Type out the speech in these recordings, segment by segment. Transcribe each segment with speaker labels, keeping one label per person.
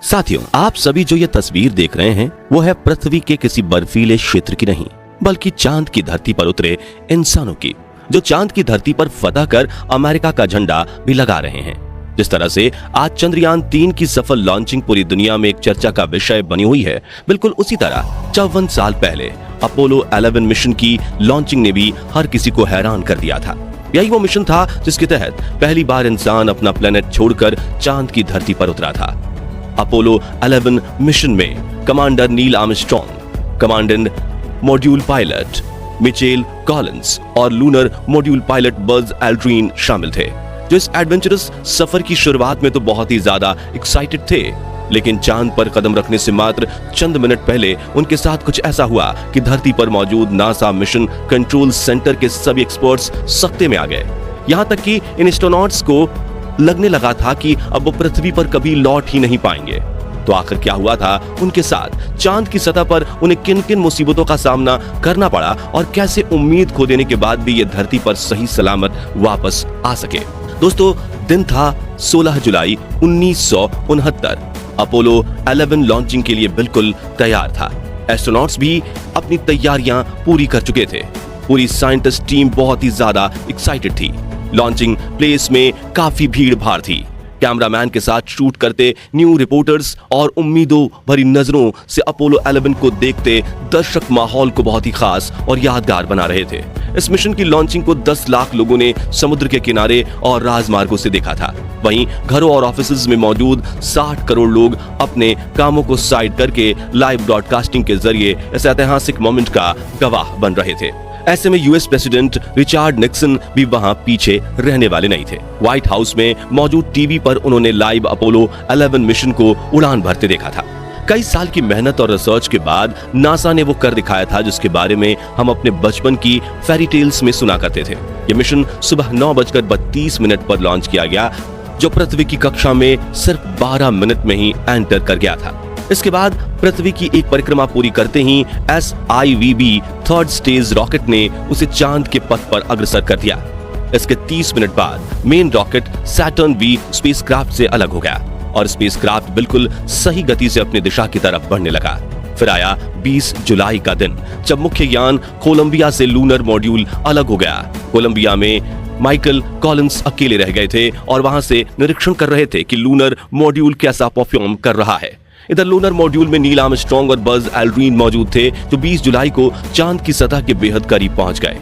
Speaker 1: साथियों, आप सभी जो ये तस्वीर देख रहे हैं वो है पृथ्वी के किसी बर्फीले क्षेत्र की नहीं, बल्कि चांद की धरती पर उतरे इंसानों की, जो चांद की धरती पर फतह कर अमेरिका का झंडा भी लगा रहे हैं। जिस तरह से आज चंद्रयान 3 की सफल लॉन्चिंग पूरी दुनिया में एक चर्चा का विषय बनी हुई है, बिल्कुल उसी तरह 54 साल पहले अपोलो 11 मिशन की लॉन्चिंग ने भी हर किसी को हैरान कर दिया था। यही वो मिशन था जिसके तहत पहली बार इंसान अपना प्लेनेट छोड़कर चांद की धरती पर उतरा था। अपोलो 11 मिशन में commander Neil Armstrong, commandant module pilot Michael Collins और lunar module pilot Buzz Aldrin शामिल थे, जो इस एडवेंचरस सफर की शुरुआत में तो बहुत ही ज्यादा एक्साइटेड थे, लेकिन चांद पर कदम रखने से मात्र चंद मिनट पहले उनके साथ कुछ ऐसा हुआ कि धरती पर मौजूद नासा मिशन कंट्रोल सेंटर के सभी एक्सपर्ट्स सख्ते में आ गए। यहां तक कि इन एस्ट्रोनॉट्स को लगने लगा था कि अब वो पृथ्वी पर कभी लौट ही नहीं पाएंगे। तो आखिर क्या हुआ था उनके साथ? चांद की सतह पर उन्हें किन किन मुसीबतों का सामना करना पड़ा और कैसे उम्मीद खो देने के बाद भी ये धरती पर सही सलामत वापस आ सके? दोस्तों, दिन था 16 जुलाई 1969। अपोलो 11 लॉन्चिंग के लिए बिल्कुल तैयार था। एस्ट्रोनॉट्स भी अपनी तैयारियां पूरी कर चुके थे। पूरी साइंटिस्ट टीम बहुत ही ज्यादा एक्साइटेड थी। लॉन्चिंग प्लेस में काफी भीड़ भाड़ थी। कैमरामैन के साथ शूट करते न्यू रिपोर्टर्स और उम्मीदों भरी नजरों से अपोलो 11 को देखते दर्शक माहौल को बहुत ही खास और यादगार बना रहे थे। इस मिशन की लॉन्चिंग को 10 लाख लोगों ने समुद्र के किनारे और राजमार्गों से देखा था। वहीं घरों और ऑफिसेज में मौजूद 60 करोड़ लोग अपने कामों को साइड करके लाइव ब्रॉडकास्टिंग के जरिए इस ऐतिहासिक मोमेंट का गवाह बन रहे थे। ऐसे में यूएस प्रेसिडेंट रिचर्ड निक्सन भी वहां पीछे रहने वाले नहीं थे। व्हाइट हाउस में मौजूद टीवी पर उन्होंने लाइव अपोलो 11 मिशन को उड़ान भरते देखा था। कई साल की मेहनत और रिसर्च के बाद नासा ने वो कर दिखाया था जिसके बारे में हम अपने बचपन की फेरी टेल्स में सुना करते थे। ये मिशन सुबह 9:32 पर लॉन्च किया गया, जो पृथ्वी की कक्षा में सिर्फ 12 मिनट में ही एंटर कर गया था। इसके बाद पृथ्वी की एक परिक्रमा पूरी करते ही SIVB थर्ड स्टेज रॉकेट ने उसे चांद के पथ पर अग्रसर कर दिया। इसके 30 मिनट बाद main rocket Saturn V spacecraft से अलग हो गया और स्पेसक्राफ्ट बिल्कुल सही गति से अपनी दिशा की तरफ बढ़ने लगा। फिर आया 20 जुलाई का दिन, जब मुख्य यान कोलंबिया से लूनर मॉड्यूल अलग हो गया। कोलंबिया में माइकल कॉलिंस अकेले रह गए थे और वहां से निरीक्षण कर रहे थे कि लूनर मॉड्यूल कैसा परफॉर्म कर रहा है। इधर लूनर मॉड्यूल में नील आर्मस्ट्रॉन्ग और बज एल्ड्रिन मौजूद थे, जो 20 जुलाई को चांद की सतह के बेहद करीब पहुंच गए।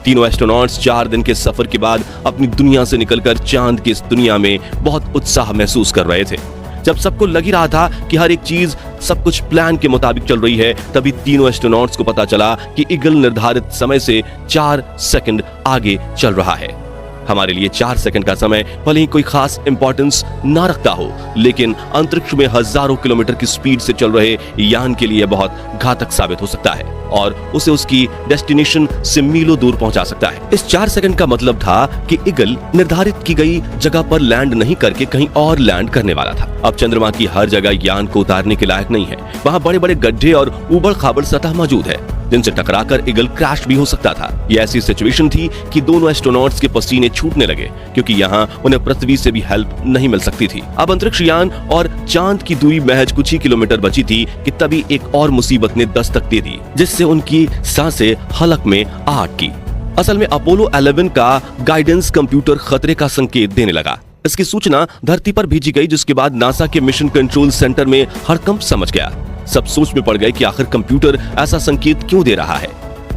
Speaker 1: तीनों एस्ट्रोनॉट्स 4 दिन के सफर के बाद अपनी दुनिया से निकलकर चांद की इस दुनिया में बहुत उत्साह महसूस कर रहे थे। जब सबको लग ही रहा था कि हर एक चीज सब कुछ प्लान के मुताबिक चल रही है, तभी तीनों एस्ट्रोनॉट्स को पता चला कि ईगल निर्धारित समय से 4 सेकंड आगे चल रहा है। हमारे लिए 4 सेकंड का समय भले ही कोई खास इंपॉर्टेंस ना रखता हो, लेकिन अंतरिक्ष में हजारों किलोमीटर की स्पीड से चल रहे यान के लिए बहुत घातक साबित हो सकता है और उसे उसकी डेस्टिनेशन से मीलों दूर पहुंचा सकता है। इस 4 सेकंड का मतलब था कि ईगल निर्धारित की गई जगह पर लैंड नहीं करके कहीं और लैंड करने वाला था। अब चंद्रमा की हर जगह यान को उतारने के लायक नहीं है। वहाँ बड़े बड़े गड्ढे और उबड़ खाबड़ सतह मौजूद है, जिनसे टकराकर ईगल क्रैश भी हो सकता था। यह ऐसी सिचुएशन थी कि दोनों एस्ट्रोनॉट्स के पसीने छूटने लगे, क्योंकि यहाँ उन्हें पृथ्वी से भी हेल्प नहीं मिल सकती थी। अब अंतरिक्ष यान और चांद की दूरी महज कुछ ही किलोमीटर बची थी कि तभी एक और मुसीबत ने दस्तक दे दी, जिससे उनकी सांसें हलक में आ अटकी। असल में अपोलो 11 का गाइडेंस कंप्यूटर खतरे का संकेत देने लगा। इसकी सूचना धरती पर भेजी गई, जिसके बाद नासा के मिशन कंट्रोल सेंटर में हड़कंप समझ गया। सब सोच में पड़ गए कि आखिर कंप्यूटर ऐसा संकेत क्यों दे रहा है।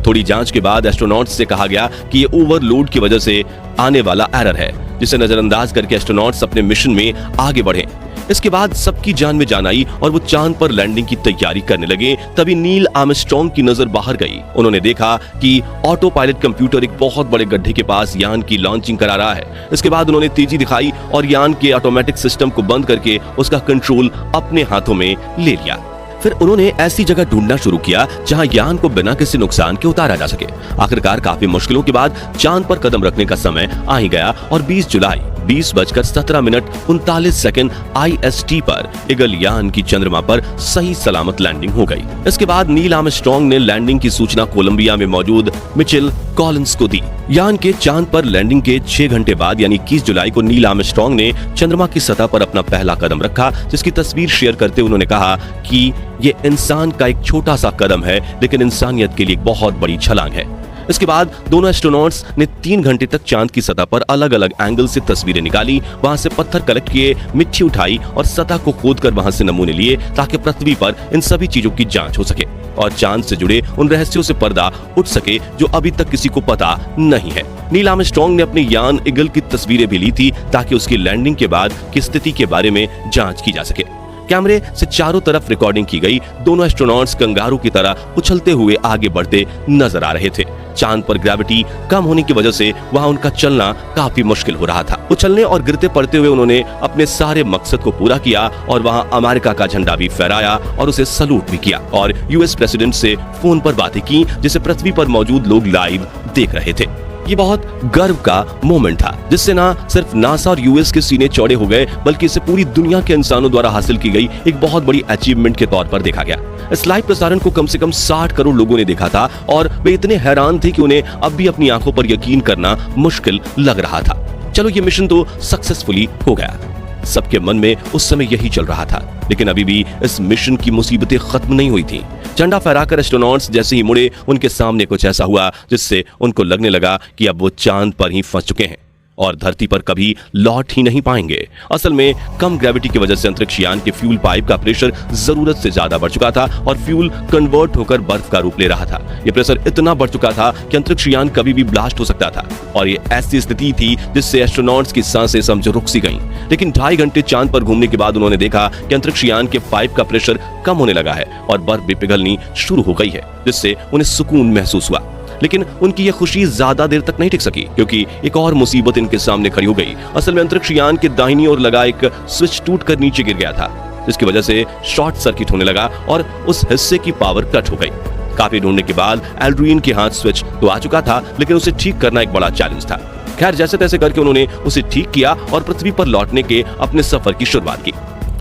Speaker 1: थोड़ी जांच के बाद एस्ट्रोनॉट्स से कहा गया कि ये ओवरलोड की वजह से आने वाला एरर है, जिसे नजरअंदाज करके एस्ट्रोनॉट्स अपने मिशन में आगे बढ़े। इसके बाद सबकी जान में जान आई और वो चांद पर लैंडिंग की तैयारी करने लगे। तभी नील आर्मस्ट्रॉन्ग की नजर बाहर गई। उन्होंने देखा कि ऑटो पायलट कंप्यूटर एक बहुत बड़े गड्ढे के पास यान की लॉन्चिंग करा रहा है। इसके बाद उन्होंने तेजी दिखाई और यान के ऑटोमेटिक सिस्टम को बंद करके उसका कंट्रोल अपने हाथों में ले लिया। फिर उन्होंने ऐसी जगह ढूंढना शुरू किया जहां यान को बिना किसी नुकसान के उतारा जा सके। आखिरकार काफी मुश्किलों के बाद चांद पर कदम रखने का समय आ ही गया और 20 जुलाई 20:17:39 IST पर ईगल यान की चंद्रमा पर सही सलामत लैंडिंग हो गई। इसके बाद नील आर्मस्ट्रॉन्ग ने लैंडिंग की सूचना कोलंबिया में मौजूद मिचेल कॉलिंस को दी। यान के चांद पर लैंडिंग के 6 घंटे बाद यानी 21 जुलाई को नील आर्मस्ट्रांग ने चंद्रमा की सतह पर अपना पहला कदम रखा, जिसकी तस्वीर शेयर करते उन्होंने कहा कि ये इंसान का एक छोटा सा कदम है, लेकिन इंसानियत के लिए एक बहुत बड़ी छलांग है। इसके बाद दोनों एस्ट्रोनॉट्स ने 3 घंटे तक चांद की सतह पर अलग अलग एंगल से तस्वीरें निकाली, वहां से पत्थर कलेक्ट किए, मिट्टी उठाई और सतह को खोदकर वहां से नमूने लिए ताकि पृथ्वी पर इन सभी चीजों की जांच हो सके और चांद से जुड़े उन रहस्यों से पर्दा उठ सके जो अभी तक किसी को पता नहीं है। नील आर्मस्ट्रांग ने अपने यान ईगल की तस्वीरें भी ली थी ताकि उसकी लैंडिंग के बाद की स्थिति के बारे में जांच की जा सके। कैमरे से चारों तरफ रिकॉर्डिंग की गई। दोनों एस्ट्रोनॉट्स कंगारू की तरह उछलते हुए आगे बढ़ते नजर आ रहे थे। चांद पर ग्रेविटी कम होने की वजह से वहां उनका चलना काफी मुश्किल हो रहा था। उछलने और गिरते पड़ते हुए उन्होंने अपने सारे मकसद को पूरा किया और वहां अमेरिका का झंडा भी फहराया और उसे सलूट भी किया और यूएस प्रेसिडेंट से फोन पर बातें की, जिसे पृथ्वी पर मौजूद लोग लाइव देख रहे थे। ये बहुत गर्व का मोमेंट था, जिससे ना सिर्फ नासा और यूएस के सीने चौड़े हो गए, बल्कि इसे पूरी दुनिया के इंसानों द्वारा हासिल की गई एक बहुत बड़ी अचीवमेंट के तौर पर देखा गया। इस लाइव प्रसारण को कम से कम 60 करोड़ लोगों ने देखा था और वे इतने हैरान थे कि उन्हें अब भी अपनी आंखों पर यकीन करना मुश्किल लग रहा था। चलो, ये मिशन तो सक्सेसफुली हो गया। सबके मन में उस समय यही चल रहा था, लेकिन अभी भी इस मिशन की मुसीबतें खत्म नहीं हुई थी। झंडा फहराकर एस्ट्रोनॉट्स जैसे ही मुड़े, उनके सामने कुछ ऐसा हुआ जिससे उनको लगने लगा कि अब वो चांद पर ही फंस चुके हैं और धरती पर कभी लौट ही नहीं पाएंगे। असल में कम ग्रेविटी की वजह से अंतरिक्ष यान के फ्यूल पाइप का प्रेशर जरूरत से ज्यादा बढ़ चुका था और फ्यूल कन्वर्ट होकर बर्फ का रूप ले रहा था। यह प्रेशर इतना बढ़ चुका था कि अंतरिक्ष यान कभी भी ब्लास्ट हो सकता था और ये ऐसी स्थिति थी जिससे एस्ट्रोनॉट्स की सांसें समझो रुक सी गईं। लेकिन 2.5 घंटे चांद पर घूमने के बाद उन्होंने देखा कि अंतरिक्ष यान के पाइप का प्रेशर कम होने लगा है और बर्फ भी पिघलनी शुरू हो गई है, जिससे उन्हें सुकून महसूस हुआ। लेकिन उनकी यह खुशी ज्यादा देर तक नहीं टिक सकी, क्योंकि एक और मुसीबत इनके सामने खड़ी हो गई। असल में अंतरिक्ष यान के दाहिनी ओर लगा एक स्विच टूटकर नीचे गिर गया था, जिसकी वजह से शॉर्ट सर्किट होने लगा और उस हिस्से की पावर कट हो गई। काफी ढूंढने के बाद एल्ड्रिन के हाथ स्विच तो आ चुका था, लेकिन उसे ठीक करना एक बड़ा चैलेंज था। खैर, जैसे तैसे करके उन्होंने उसे ठीक किया और पृथ्वी पर लौटने के अपने सफर की शुरुआत की।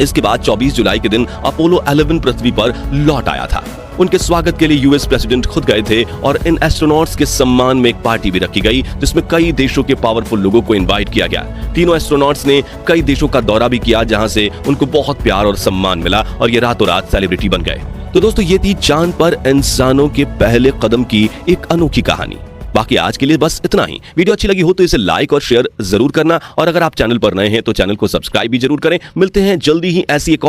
Speaker 1: इसके बाद 24 जुलाई के दिन अपोलो 11 पृथ्वी पर लौट आया था। उनके स्वागत के लिए यूएस प्रेसिडेंट खुद गए थे और इन एस्ट्रोनॉट्स के सम्मान में एक पार्टी भी रखी गई, जिसमें कई देशों के पावरफुल लोगों को इनवाइट किया गया। तीनों एस्ट्रोनॉट्स ने कई देशों का दौरा भी किया, जहां से उनको बहुत प्यार और सम्मान मिला और ये रातों रात सेलिब्रिटी बन गए। तो दोस्तों, ये थी चांद पर इंसानों के पहले कदम की एक अनोखी कहानी। बाकी आज के लिए बस इतना ही। वीडियो अच्छी लगी हो तो इसे लाइक और शेयर जरूर करना और अगर आप चैनल पर नए हैं तो चैनल को सब्सक्राइब भी जरूर करें। मिलते हैं जल्दी ही ऐसी एक